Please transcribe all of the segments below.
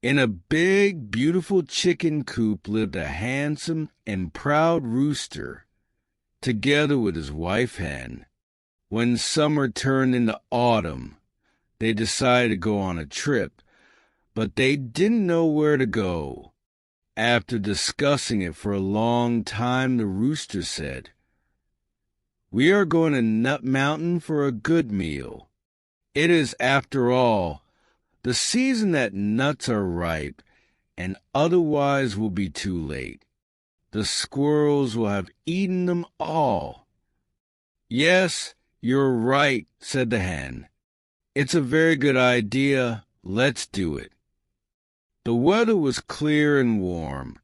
In a big, beautiful chicken coop lived a handsome and proud rooster, together with his wife hen. When summer turned into autumn, they decided to go on a trip, but they didn't know where to go. After discussing it for a long time, the rooster said, "We are going to Nut Mountain for a good meal. It is, after all, the season that nuts are ripe, and otherwise will be too late. The squirrels will have eaten them all." "Yes, you're right," said the hen. "It's a very good idea. Let's do it." The weather was clear and warm,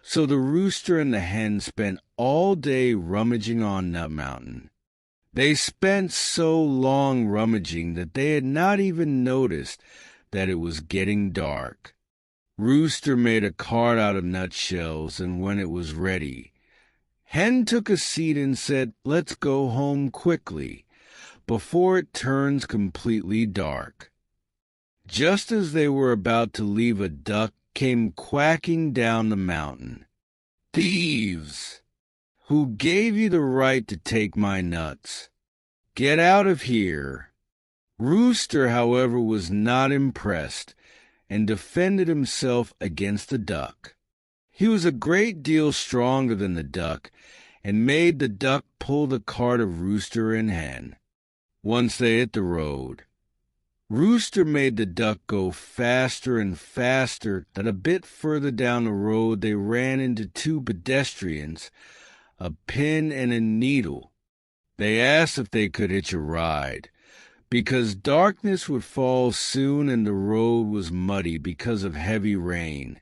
so the rooster and the hen spent all day rummaging on Nut Mountain. They spent so long rummaging that they had not even noticed that it was getting dark. Rooster made a cart out of nutshells, and when it was ready, Hen took a seat and said, "Let's go home quickly, before it turns completely dark." Just as they were about to leave, a duck came quacking down the mountain. "Thieves! Who gave you the right to take my nuts? Get out of here!" Rooster, however, was not impressed, and defended himself against the duck. He was a great deal stronger than the duck, and made the duck pull the cart of Rooster and Hen. Once they hit the road, Rooster made the duck go faster and faster, that a bit further down the road they ran into two pedestrians, a pin and a needle. They asked if they could hitch a ride, because darkness would fall soon and the road was muddy because of heavy rain,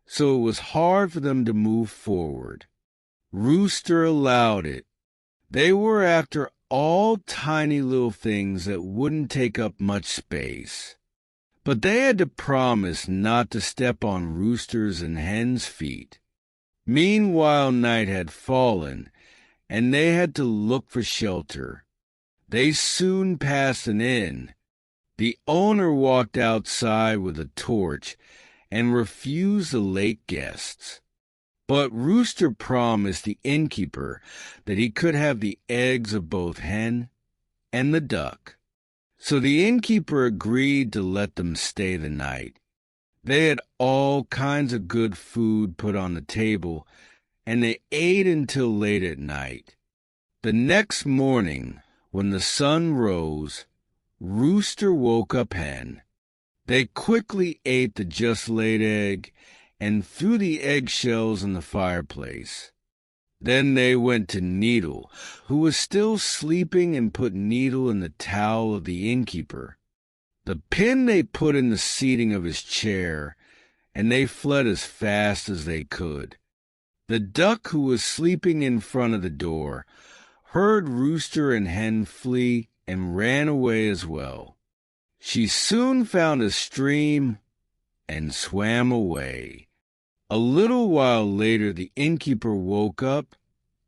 so it was hard for them to move forward. Rooster allowed it. They were, after all, tiny little things that wouldn't take up much space. But they had to promise not to step on Rooster's and Hen's feet. Meanwhile, night had fallen, and they had to look for shelter. They soon passed an inn. The owner walked outside with a torch and refused the late guests. But Rooster promised the innkeeper that he could have the eggs of both hen and the duck. So the innkeeper agreed to let them stay the night. They had all kinds of good food put on the table, and they ate until late at night. The next morning, when the sun rose, Rooster woke up Hen. They quickly ate the just-laid egg and threw the eggshells in the fireplace. Then they went to Needle, who was still sleeping, and put Needle in the towel of the innkeeper. The pin they put in the seating of his chair, and they fled as fast as they could. The duck, who was sleeping in front of the door, heard Rooster and Hen flee and ran away as well. She soon found a stream and swam away. A little while later, the innkeeper woke up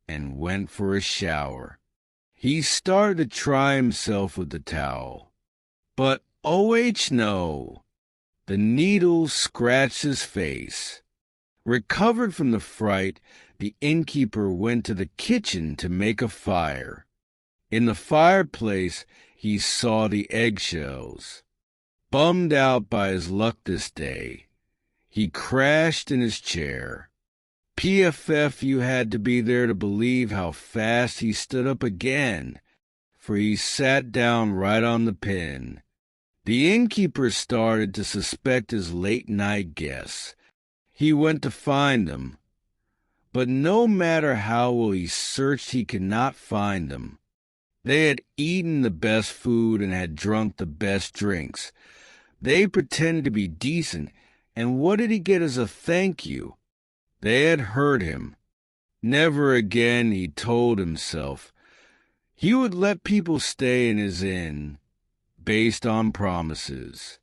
and went for a shower. He started to try himself with the towel, but no! The needle scratched his face. Recovered from the fright, the innkeeper went to the kitchen to make a fire. In the fireplace, he saw the eggshells. Bummed out by his luck this day, he crashed in his chair. PFF, you had to be there to believe how fast he stood up again, for he sat down right on the pin. The innkeeper started to suspect his late-night guests. He went to find them, but no matter how well he searched, he could not find them. They had eaten the best food and had drunk the best drinks. They pretended to be decent, and what did he get as a thank you? They had hurt him. Never again, he told himself, he would let people stay in his inn based on promises.